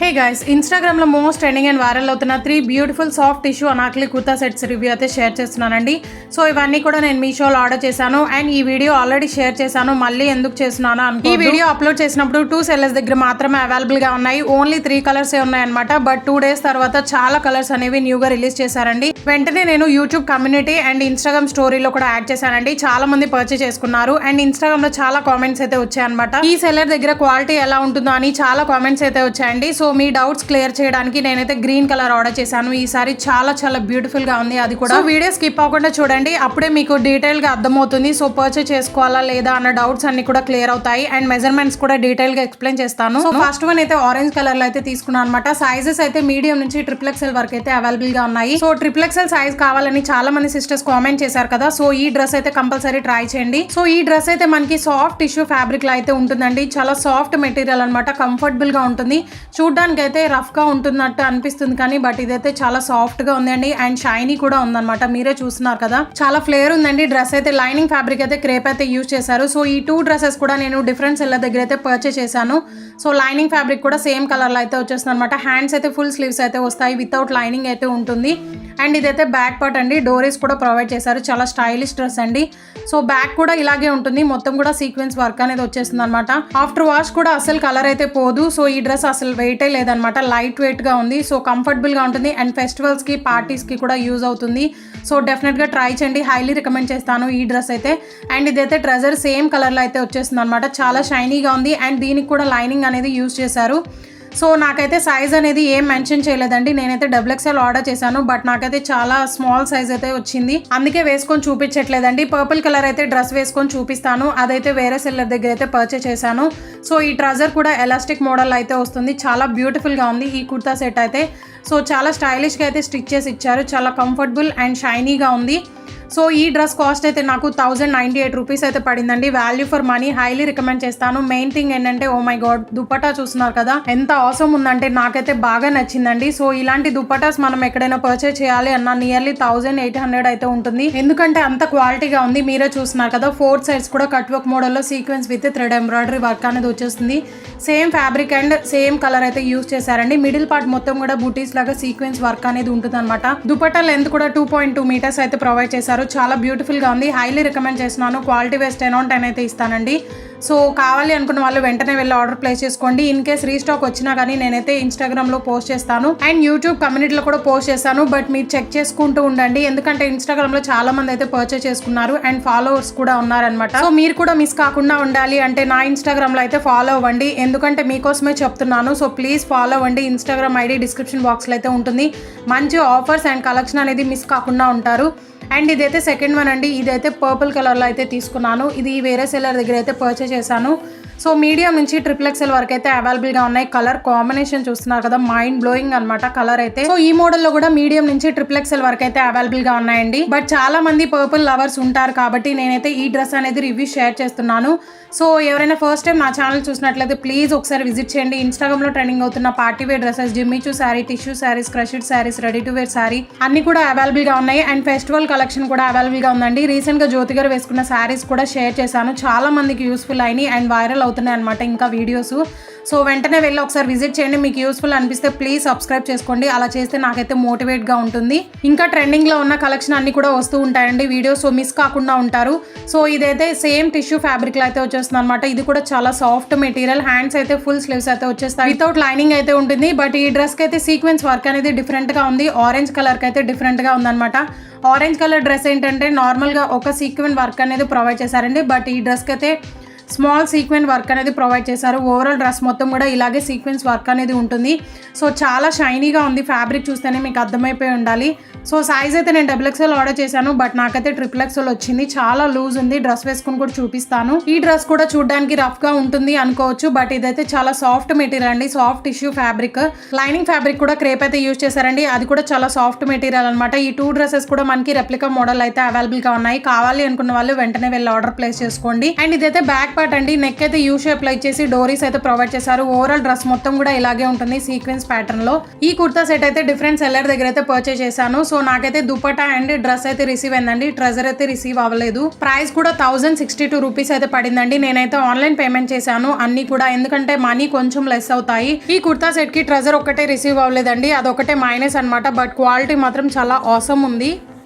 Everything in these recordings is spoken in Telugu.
హే గైస్, ఇన్స్టాగ్రామ్ లో మోస్ట్ ట్రెండింగ్ అండ్ వైరల్ అవుతున్న 3 beautiful soft tissue Anarkali kurta sets review అయితే షేర్ చేస్తున్నానండి. సో ఇవన్నీ కూడా నేను మీషోలో ఆర్డర్ చేశాను అండ్ ఈ వీడియో ఆల్రెడీ షేర్ చేశాను. మళ్ళీ ఎందుకు చేస్తున్నాను అనుకో, ఈ వీడియో అప్లోడ్ చేసినప్పుడు 2 సెల్లర్స్ దగ్గర మాత్రమే అవైలబుల్ గా ఉన్నాయి. ఓన్లీ 3 కలర్స్ ఉన్నాయన్నమాట. బట్ 2 డేస్ తర్వాత చాలా కలర్స్ అనేవి న్యూగా రిలీజ్ చేశారండి. వెంటనే నేను యూట్యూబ్ కమ్యూనిటీ అండ్ ఇన్స్టాగ్రామ్ స్టోరీలో కూడా యాడ్ చేశానండి. చాలా మంది పర్చేస్ చేసుకున్నారు అండ్ ఇన్స్టాగ్రామ్ లో చాలా కామెంట్స్ అయితే వచ్చాయన్నమాట. ఈ సెల్లర్ దగ్గర క్వాలిటీ ఎలా ఉంటుందో అని చాలా కామెంట్స్ అయితే వచ్చాయండి. సో మీ డౌట్స్ క్లియర్ చేయడానికి నేనైతే గ్రీన్ కలర్ ఆర్డర్ చేశాను. ఈసారి చాలా చాలా బ్యూటిఫుల్ గా ఉంది. అది కూడా వీడియో స్కిప్ అవ్వకుండా చూడండి, అప్పుడే మీకు డీటెయిల్ గా అర్థమవుతుంది. సో పర్చేస్ చేసుకోవాలా లేదా అన్న డౌట్స్ అన్ని కూడా క్లియర్ అవుతాయి అండ్ మెజర్మెంట్స్ కూడా డీటెయిల్ గా ఎక్స్ప్లెయిన్ చేస్తాను. సో ఫస్ట్ వన్ అయితే ఆరెంజ్ కలర్ లో అయితే తీసుకున్నాను అనమాట. సైజెస్ అయితే మీడియం నుంచి XXL వరకు అయితే అవైలబుల్ గా ఉన్నాయి. సో XXL సైజ్ కావాలని చాలా మంది సిస్టర్స్ కామెంట్ చేశారు కదా. సో ఈ డ్రెస్ అయితే కంపల్సరీ ట్రై చేయండి. సో ఈ డ్రెస్ అయితే మనకి సాఫ్ట్ టిష్యూ ఫ్యాబ్రిక్ లో అయితే ఉంటుందండి. చాలా సాఫ్ట్ మెటీరియల్ అనమాట. కంఫర్టబుల్ గా ఉంటుంది. చూడడానికి అయితే రఫ్ గా ఉంటున్నట్టు అనిపిస్తుంది కానీ బట్ ఇదైతే చాలా సాఫ్ట్ గా ఉందండి అండ్ షైనీ కూడా ఉందన్నమాట. మీరే చూస్తున్నారు కదా, చాలా ఫ్లేర్ ఉందండి. డ్రెస్ అయితే లైనింగ్ ఫ్యాబ్రిక్ అయితే క్రేప్ అయితే యూజ్ చేశారు. సో ఈ 2 డ్రెస్సెస్ కూడా నేను డిఫరెంట్ సెల్లర్ దగ్గర అయితే పర్చేస్ చేశాను. సో లైనింగ్ ఫ్యాబ్రిక్ కూడా సేమ్ కలర్ లో అయితే వచ్చేస్తుంది అనమాట. హ్యాండ్స్ అయితే ఫుల్ స్లీవ్స్ అయితే వస్తాయి, వితౌట్ లైనింగ్ అయితే ఉంటుంది. అండ్ ఇదైతే బ్యాక్ పార్ట్ అండి, డోరీస్ కూడా ప్రొవైడ్ చేశారు. చాలా స్టైలిష్ డ్రెస్ అండి. సో బ్యాక్ కూడా ఇలాగే ఉంటుంది, మొత్తం కూడా సీక్వెన్స్ వర్క్ అనేది వచ్చేస్తుంది అనమాట. ఆఫ్టర్ వాష్ కూడా అసలు కలర్ అయితే పోదు. సో ఈ డ్రెస్ అసలు వెయిటే లేదనమాట, లైట్ వెయిట్ గా ఉంది. సో కంఫర్టబుల్ గా ఉంటుంది అండ్ ఫెస్టివల్స్ కి పార్టీస్ కి కూడా యూజ్ అవుతుంది. సో డెఫినెట్ గా ట్రై చేయండి, హైలీ రికమెండ్ చేస్తాను ఈ డ్రెస్ అయితే. అండ్ ఇదైతే ట్రెజర్ సేమ్ కలర్ లో అయితే వచ్చేస్తుంది అనమాట. చాలా షైనీగా ఉంది అండ్ దీనికి కూడా లైనింగ్ అనేది యూజ్ చేశారు. సో నాకైతే సైజ్ అనేది ఏం మెన్షన్ చేయలేదండి. నేనైతే XXL ఆర్డర్ చేశాను బట్ నాకైతే చాలా స్మాల్ సైజ్ అయితే వచ్చింది, అందుకే వేసుకొని చూపించట్లేదండి. పర్పుల్ కలర్ అయితే డ్రెస్ వేసుకొని చూపిస్తాను, అదైతే వేరే సెల్లర్ దగ్గర అయితే పర్చేస్ చేశాను. సో ఈ ట్రజర్ కూడా ఎలాస్టిక్ మోడల్ అయితే వస్తుంది. చాలా బ్యూటిఫుల్ గా ఉంది ఈ కుర్తా సెట్ అయితే. సో చాలా స్టైలిష్ గా అయితే స్టిచ్ చేసి ఇచ్చారు. చాలా కంఫర్టబుల్ అండ్ షైనీగా ఉంది. సో ఈ డ్రెస్ కాస్ట్ అయితే నాకు 1098 రూపీస్ అయితే పడిందండి. Value for money, highly recommend చేస్తాను. మెయిన్ థింగ్ ఏంటంటే, ఓ మై గాడ్, దుపట్టా చూస్తున్నారు కదా ఎంత అవసరం ఉందంటే నాకైతే బాగా నచ్చిందండి. సో ఇలాంటి దుపట్టాస్ మనం ఎక్కడైనా పర్చేస్ చేయాలి అన్న నియర్లీ 1800 అయితే ఉంటుంది, ఎందుకంటే అంత క్వాలిటీగా ఉంది. మీరే చూస్తున్నారు కదా, 4 సైడ్స్ కూడా కట్ వర్క్ మోడల్లో sequence with thread embroidery work అనేది వచ్చేస్తుంది. Same fabric and same colour అయితే యూజ్ చేశారండి. మిడిల్ పార్ట్ మొత్తం కూడా బూటీస్ లాగా సీక్వెన్స్ వర్క్ అనేది ఉంటుంది అనమాట. దుపట్టా లెంత్ కూడా 2.2 మీటర్స్ అయితే ప్రొవైడ్ చేశారు. చాలా బ్యూటిఫుల్ గా ఉంది, హైలీ రికమెండ్ చేస్తున్నాను. క్వాలిటీ వైస్ 10/10 అయితే ఇస్తానండి. సో కావాలి అనుకున్న వాళ్ళు వెంటనే వెళ్ళి ఆర్డర్ ప్లేస్ చేసుకోండి. ఇన్ కేస్ రీస్టాక్ వచ్చినా కానీ నేనైతే ఇన్స్టాగ్రామ్ లో పోస్ట్ చేస్తాను అండ్ యూట్యూబ్ కమ్యూనిటీలో కూడా పోస్ట్ చేస్తాను. బట్ మీరు చెక్ చేసుకుంటూ ఉండండి, ఎందుకంటే ఇన్స్టాగ్రామ్ లో చాలా మంది అయితే పర్చేస్ చేసుకున్నారు అండ్ ఫాలోవర్స్ కూడా ఉన్నారనమాట. సో మీరు కూడా మిస్ కాకుండా ఉండాలి అంటే నా ఇన్స్టాగ్రామ్ లో అయితే ఫాలో అవ్వండి, ఎందుకంటే మీకోసమే చెప్తున్నాను. సో ప్లీజ్ ఫాలో అవ్వండి. ఇన్స్టాగ్రామ్ ఐడి డిస్క్రిప్షన్ బాక్స్ లో అయితే ఉంటుంది. మంచి ఆఫర్స్ అండ్ కలెక్షన్ అనేది మిస్ కాకుండా ఉంటారు. అండ్ ఇదైతే సెకండ్ వన్ అండి. ఇదైతే పర్పుల్ కలర్ లో అయితే తీసుకున్నాను. ఇది వేరే సెల్లర్ దగ్గర అయితే పర్చేస్ చేశాను. సో మీడియం నుంచి XXL వరకు అయితే అవైలబుల్ గా ఉన్నాయి. కలర్ కాంబినేషన్ చూస్తున్నారు కదా, మైండ్ బ్లోయింగ్ అనమాట కలర్ అయితే. సో ఈ మోడల్ లో కూడా మీడియం నుంచి XXL వరకు అయితే అవైలబుల్ గా ఉన్నాయండి. బట్ చాలా మంది పర్పుల్ లవర్స్ ఉంటారు కాబట్టి నేనైతే ఈ డ్రెస్ అనేది రివ్యూ షేర్ చేస్తున్నాను. సో ఎవరైనా ఫస్ట్ టైం నా ఛానల్ చూసినట్లయితే ప్లీజ్ ఒకసారి విజిట్ చేయండి. ఇన్స్టాగ్రామ్ లో ట్రెండింగ్ అవుతున్న party wear dresses, Jimmy Choo sari, tissue saris, crushed saris, ready to wear sari అన్ని కూడా అవైలబుల్ గా ఉన్నాయి. అండ్ ఫెస్టివల్ కలెక్షన్ కూడా అవైలబుల్ గా ఉందండి. రీసెంట్ గా జ్యోతి గారు వేసుకున్న శారీస్ కూడా షేర్ చేశాను, చాలా మందికి యూస్ఫుల్ అయినాయి అండ్ వైరల్ అవుతున్నాయి అనమాట ఇంకా వీడియోస్. సో వెంటనే వెళ్ళి ఒకసారి విజిట్ చేయండి. మీకు యూస్ఫుల్ అనిపిస్తే ప్లీజ్ సబ్స్క్రైబ్ చేసుకోండి, అలా చేస్తే నాకైతే మోటివేట్ గా ఉంటుంది. ఇంకా ట్రెండింగ్ లో ఉన్న కలెక్షన్ అన్ని కూడా వస్తూ ఉంటాయండి వీడియోస్, సో మిస్ కాకుండా ఉంటారు. సో ఇదైతే సేమ్ టిష్యూ ఫ్యాబ్రిక్ లో అయితే వచ్చేస్తుంది అనమాట. ఇది కూడా చాలా సాఫ్ట్ మెటీరియల్. హ్యాండ్స్ అయితే ఫుల్ స్లీవ్స్ అయితే వచ్చేస్తాయి, వితౌట్ లైనింగ్ అయితే ఉంటుంది. బట్ ఈ డ్రెస్ కి అయితే సీక్వెన్స్ వర్క్ అనేది డిఫరెంట్ గా ఉంది. ఆరెంజ్ కలర్ కి అయితే డిఫరెంట్ గా ఉందన్నమాట. ఆరెంజ్ కలర్ డ్రెస్ ఏంటంటే నార్మల్ గా ఒక సీక్వెన్ వర్క్ అనేది ప్రొవైడ్ చేశారండి. బట్ ఈ డ్రెస్ కి అయితే స్మాల్ సీక్వెన్ వర్క్ అనేది ప్రొవైడ్ చేశారు. ఓవరాల్ డ్రెస్ మొత్తం కూడా ఇలాగే సీక్వెన్స్ వర్క్ అనేది ఉంటుంది. సో చాలా షైనీగా ఉంది. ఫ్యాబ్రిక్ చూస్తేనే మీకు అర్థమైపోయి ఉండాలి. సో సైజ్ అయితే నేను XXL ఆర్డర్ చేశాను బట్ నాకైతే XXL వచ్చింది. చాలా లూజ్ ఉంది, డ్రెస్ వేసుకుని కూడా చూపిస్తాను. ఈ డ్రెస్ కూడా చూడడానికి రఫ్ గా ఉంటుంది అనుకోవచ్చు, బట్ ఇదైతే చాలా సాఫ్ట్ మెటీరియల్ అండి, soft tissue fabric. Lining fabric కూడా క్రేప్ అయితే యూజ్ చేశారండి, అది కూడా చాలా సాఫ్ట్ మెటీరియల్ అనమాట. ఈ 2 డ్రెస్సెస్ కూడా మనకి రెప్లికా మోడల్ అయితే అవైలబుల్ గా ఉన్నాయి. కావాలి అనుకున్న వాళ్ళు వెంటనే వెళ్ళి ఆర్డర్ ప్లేస్ చేసుకోండి. అండ్ ఇదైతే బ్యాక్ పార్ట్ అండి, నెక్ అయితే యూ షేప్ లో ఇచ్చేసి డోరీస్ అయితే ప్రొవైడ్ చేశారు. ఓవరాల్ డ్రెస్ మొత్తం కూడా ఇలాగే ఉంటుంది సీక్వెన్స్ ప్యాటర్న్ లో. ఈ కుర్తా సెట్ అయితే డిఫరెంట్ సెల్లర్ దగ్గర అయితే పర్చేస్ చేశాను. సో నాకైతే దుపట్టా అండ్ డ్రెస్ అయితే రిసీవ్ అయిందండి, ట్రెజర్ అయితే రిసీవ్ అవ్వలేదు. ప్రైస్ కూడా 1062 రూపీస్ అయితే పడిందండి. నేనైతే ఆన్లైన్ పేమెంట్ చేశాను అన్ని కూడా, ఎందుకంటే మనీ కొంచెం లెస్ అవుతాయి. ఈ కుర్తా సెట్ కి ట్రెజర్ ఒక్కటే రిసీవ్ అవ్వలేదండి, అదొకటే మైనస్ అనమాట. బట్ క్వాలిటీ మాత్రం చాలా ఆసమ్ ఉంది.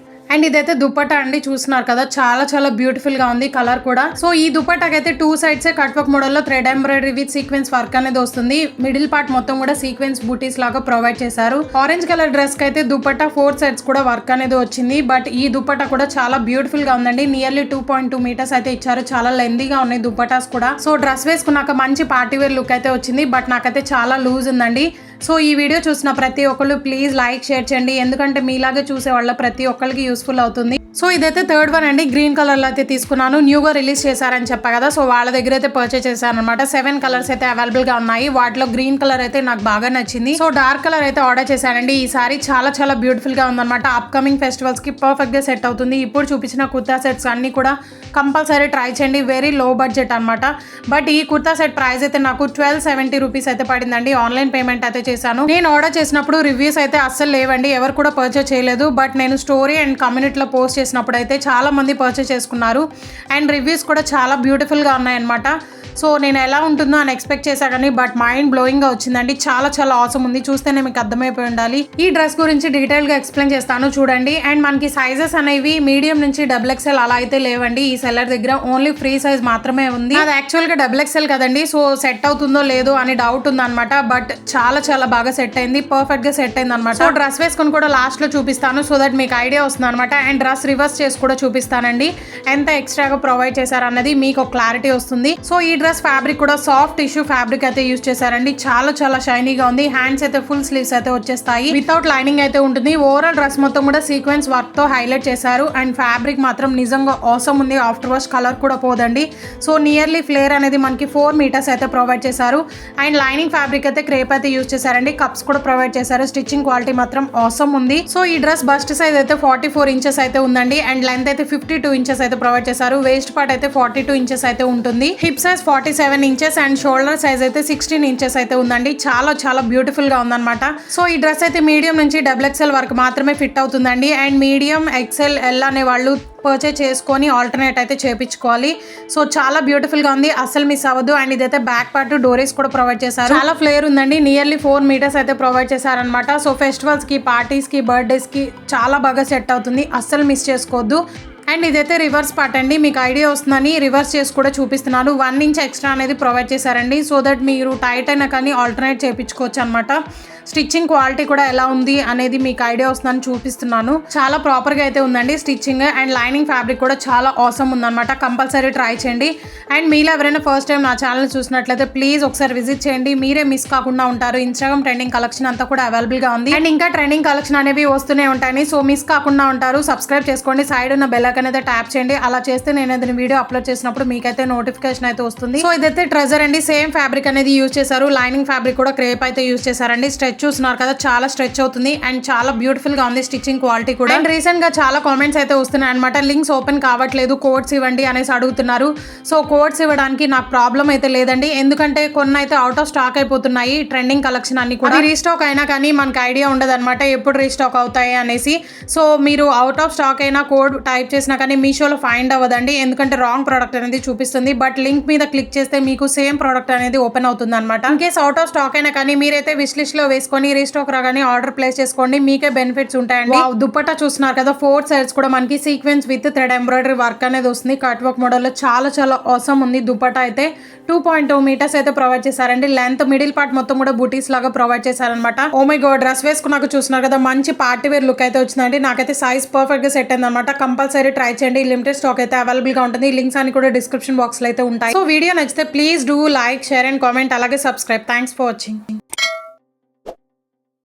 అండ్ ఇదైతే దుపట్టా అండి, చూస్తున్నారు కదా చాలా చాలా బ్యూటిఫుల్ గా ఉంది కలర్ కూడా. సో ఈ దుపట్టాకి అయితే 2 సైడ్స్ కట్ వర్క్ మోడల్ లో thread embroidery with sequence work అనేది వస్తుంది. మిడిల్ పార్ట్ మొత్తం కూడా సీక్వెన్స్ బూటీస్ లాగా ప్రొవైడ్ చేశారు. ఆరెంజ్ కలర్ డ్రెస్ కి అయితే దుపట్టా 4 సైడ్స్ కూడా వర్క్ అనేది వచ్చింది. బట్ ఈ దుపట్టా కూడా చాలా బ్యూటిఫుల్ గా ఉందండి. నియర్లీ 2.2 మీటర్స్ అయితే ఇచ్చారు. చాలా లెందీగా ఉన్నాయి దుపట్టాస్ కూడా. సో డ్రెస్ వేసుకున్నాక మంచి పార్టీ వేర్ లుక్ అయితే వచ్చింది. బట్ నాకైతే చాలా లూజ్ ఉందండి. సో ఈ వీడియో చూసిన ప్రతి ఒక్కళ్ళు ప్లీజ్ లైక్ షేర్ చేయండి, ఎందుకంటే మీలాగే చూసే వాళ్ళ ప్రతి ఒక్కరికి యూస్ఫుల్ అవుతుంది. సో ఇదైతే థర్డ్ వన్ అండి, గ్రీన్ కలర్ లో అయితే తీసుకున్నాను. న్యూగా రిలీజ్ చేశారని చెప్పా కదా, సో వాళ్ళ దగ్గర అయితే పర్చేస్ చేశాను అనమాట. 7 కలర్స్ అయితే అవైలబుల్ గా ఉన్నాయి. వాటిలో గ్రీన్ కలర్ అయితే నాకు బాగా నచ్చింది. సో డార్క్ కలర్ అయితే ఆర్డర్ చేశానండి. ఈ సారీ చాలా చాలా బ్యూటిఫుల్ గా ఉందన్నమాట. అప్కమింగ్ ఫెస్టివల్స్ కి పర్ఫెక్ట్ గా సెట్ అవుతుంది. ఇప్పుడు చూపించిన కుర్తా సెట్స్ అన్ని కూడా కంపల్సరీ ట్రై చేయండి. వెరీ లో బడ్జెట్ అనమాట. బట్ ఈ కుర్తా సెట్ ప్రైస్ అయితే నాకు 1270 రూపీస్ అయితే పడిందండి. ఆన్లైన్ పేమెంట్ అయితే చేశాను. నేను ఆర్డర్ చేసినప్పుడు రివ్యూస్ అయితే అస్సలు లేవండి, ఎవరు కూడా పర్చేస్ చేయలేదు. బట్ నేను స్టోరీ అండ్ కమ్యూనిటీలో పోస్ట్ చేసినప్పుడు అయితే చాలా మంది పర్చేస్ చేసుకున్నారు. అండ్ రివ్యూస్ కూడా చాలా బ్యూటిఫుల్ గా ఉన్నాయన్నమాట. సో నేను ఎలా ఉంటుందో అని ఎక్స్పెక్ట్ చేశా కానీ బట్ మైండ్ బ్లోయింగ్ గా వచ్చిందండి. చాలా చాలా ఆసమ్ ఉంది, చూస్తేనే మీకు అర్థమైపోయి ఉండాలి. ఈ డ్రెస్ గురించి డీటెయిల్ గా ఎక్స్ప్లెయిన్ చేస్తాను చూడండి. అండ్ మనకి సైజెస్ అనేవి మీడియం నుంచి XXL అలా అయితే లేవండి. ఈ సెల్లర్ దగ్గర ఓన్లీ ఫ్రీ సైజ్ మాత్రమే ఉంది. అది యాక్చువల్ గా XXL కదండి, సో సెట్ అవుతుందో లేదో అని డౌట్ ఉంది అనమాట. బట్ చాలా చాలా బాగా సెట్ అయింది, పర్ఫెక్ట్ గా సెట్ అయింది అనమాట. సో డ్రెస్ వేసుకొని కూడా లాస్ట్ లో చూపిస్తాను, సో దట్ మీకు ఐడియా వస్తుంది అనమాట. అండ్ డ్రెస్ రివర్స్ చేసి కూడా చూపిస్తానండి, ఎంత ఎక్స్ట్రాగా ప్రొవైడ్ చేశారు అన్నది మీకు క్లారిటీ వస్తుంది. సో ఈ డ్రెస్ ఫ్యాబ్రిక్ కూడా సాఫ్ట్ టిష్యూ ఫ్యాబ్రిక్ అయితే యూజ్ చేశారండి. చాలా చాలా షైనీగా ఉంది. హ్యాండ్స్ అయితే ఫుల్ స్లీవ్స్ అయితే వచ్చేస్తాయి, వితౌట్ లైనింగ్ అయితే ఉంటుంది. ఓవరాల్ డ్రెస్ మొత్తం కూడా సీక్వెన్స్ వర్క్ తో హైలైట్ చేశారు. అండ్ ఫ్యాబ్రిక్ మాత్రం నిజంగా ఆసమ్ ఉంది. ఆఫ్టర్ వాష్ కలర్ కూడా పోదండి. సో నియర్లీ ఫ్లేర్ అనేది మనకి 4 మీటర్స్ అయితే ప్రొవైడ్ చేశారు. అండ్ లైనింగ్ ఫ్యాబ్రిక్ అయితే క్రేప్ అయితే యూజ్ చేశారండి. కప్స్ కూడా ప్రొవైడ్ చేశారు. స్టిచ్చింగ్ క్వాలిటీ మాత్రం ఆసమ్ ఉంది. సో ఈ డ్రెస్ బస్ట్ సైజ్ అయితే 44 ఇంచెస్ అయితే ఉందండి. అండ్ లెంత్ అయితే 52 ఇంచెస్ అయితే ప్రొవైడ్ చేశారు. వేస్ట్ పార్ట్ అయితే 42 ఇంచెస్ అయితే ఉంటుంది. Hip size 47 inches and shoulder size అయితే 16 ఇంచెస్ అయితే ఉందండి. చాలా చాలా బ్యూటిఫుల్ గా ఉందన్నమాట. సో ఈ డ్రెస్ అయితే మీడియం నుంచి XXL వరకు మాత్రమే ఫిట్ అవుతుందండి. అండ్ మీడియం XL L అనే వాళ్ళు పర్చేస్ చేసుకొని ఆల్టర్నేట్ అయితే చేపించుకోవాలి. సో చాలా బ్యూటిఫుల్ గా ఉంది, అసలు మిస్ అవ్వదు. అండ్ ఇదైతే బ్యాక్ పార్ట్ డోరీస్ కూడా ప్రొవైడ్ చేశారు. చాలా ఫ్లేర్ ఉందండి. నియర్లీ 4 మీటర్స్ అయితే ప్రొవైడ్ చేశారనమాట. సో ఫెస్టివల్స్ కి, పార్టీస్ కి, బర్త్డేస్ కి చాలా బాగా సెట్ అవుతుంది, అస్సలు మిస్ చేసుకోవద్దు. అండ్ ఇదైతే రివర్స్ పార్ట్ అండి, మీకు ఐడియా వస్తుందని రివర్స్ చేసి కూడా చూపిస్తున్నాను. 1 ఇంచ్ ఎక్స్ట్రా అనేది ప్రొవైడ్ చేశారండి, సో దట్ మీరు టైట్ అయినా కానీ ఆల్టర్నేట్ చేయించుకోవచ్చు అనమాట. స్టిచ్చింగ్ క్వాలిటీ కూడా ఎలా ఉంది అనేది మీకు ఐడియా వస్తుందని చూపిస్తున్నాను. చాలా ప్రాపర్ గా అయితే ఉందండి స్టిచ్చింగ్. అండ్ లైనింగ్ ఫ్యాబ్రిక్ కూడా చాలా ఆసమ్ ఉందన్నమాట. కంపల్సరీ ట్రై చేయండి. అండ్ మీలో ఎవరైనా ఫస్ట్ టైం నా ఛానల్ చూసినట్లయితే ప్లీజ్ ఒకసారి విజిట్ చేయండి, మీరే మిస్ కాకుండా ఉంటారు. ఇన్స్టాగ్రామ్ ట్రెండింగ్ కలెక్షన్ అంతా కూడా అవైలబుల్ గా ఉంది. అండ్ ఇంకా ట్రెండింగ్ కలెక్షన్ అనేవి వస్తూనే ఉంటాయి, సో మిస్ కాకుండా ఉంటారు. సబ్స్క్రైబ్ చేసుకోండి, సైడ్ ఉన్న బెల్ ఐకాన్ అయితే ట్యాప్ చేయండి. అలా చేస్తే నేను ఏదైనా వీడియో అప్లోడ్ చేసినప్పుడు మీకైతే నోటిఫికేషన్ అయితే వస్తుంది. సో ఇదైతే ట్రెజర్ అండి, సేమ్ ఫ్యాబ్రిక్ అనేది యూజ్ చేశారు. లైనింగ్ ఫ్యాబ్రిక్ కూడా క్రేప్ అయితే యూజ్ చేశారండి. స్ట్రెచ్ చూస్తున్నారు కదా, చాలా స్ట్రెచ్ అవుతుంది అండ్ చాలా బ్యూటిఫుల్ గా ఉంది స్టిచ్చింగ్ క్వాలిటీ కూడా. అండ్ రీసెంట్ గా చాలా కామెంట్స్ అయితే వస్తున్నాయి అనమాట, లింక్స్ ఓపెన్ కావట్లేదు, కోడ్స్ ఇవ్వండి అనేసి అడుగుతున్నారు. సో కోడ్స్ ఇవ్వడానికి నాకు ప్రాబ్లం అయితే లేదండి, ఎందుకంటే కొన్ని అయితే అవుట్ ఆఫ్ స్టాక్ అయిపోతున్నాయి. ట్రెండింగ్ కలెక్షన్ అన్ని కూడా రీస్టాక్ అయినా కానీ మనకు ఐడియా ఉండదు అనమాట ఎప్పుడు రీస్టాక్ అవుతాయి అనేసి. సో మీరు అవుట్ ఆఫ్ స్టాక్ అయినా కోడ్ టైప్ చేసినా కానీ మీషోలో ఫైండ్ అవ్వదండి, ఎందుకంటే రాంగ్ ప్రోడక్ట్ అనేది చూపిస్తుంది. బట్ లింక్ మీద క్లిక్ చేస్తే మీకు సేమ్ ప్రోడక్ట్ అనేది ఓపెన్ అవుతుంది అనమాట. In case out of stock అయినా కానీ మీరైతే విష్ లిస్ట్ లో వేసుకొని రీస్టాక్ రాగానే ఆర్డర్ ప్లేస్ చేసుకోండి, మీకే బెనిఫిట్స్ ఉంటాయండి. దుపట్టా చూస్తున్నారు కదా, 4 సైడ్స్ కూడా మనకి sequence with thread embroidery work అనేది వస్తుంది. కట్ వర్క్ మోడల్ లో చాలా చాలా ఆసమ్ ఉంది. దుపట్టా అయితే 2.2 మీటర్స్ అయితే ప్రొవైడ్ చేశారండి. లెంత్ మిడిల్ పార్ట్ మొత్తం కూడా బూటీస్ లాగా ప్రొవైడ్ చేశారనమాట. ఓ మై గాడ్, డ్రెస్ వేసుకున్నాక చూస్తున్నారు కదా, మంచి పార్టీ వేర్ లుక్ అయితే వచ్చిందండి. నాకైతే సైజ్ పర్ఫెక్ట్ గా సెట్ అయింది అనమాట. కంపల్సరీ ట్రై చేయండి, లిమిటెడ్ స్టాక్ అయితే అవైలబుల్ గా ఉంటుంది. లింక్స్ అని కూడా డిస్క్రిప్షన్ బాక్స్ లో అయితే ఉంటాయి. సో వీడియో నచ్చితే please do like, share and comment, అలాగే సబ్స్క్రైబ్. Thanks for watching.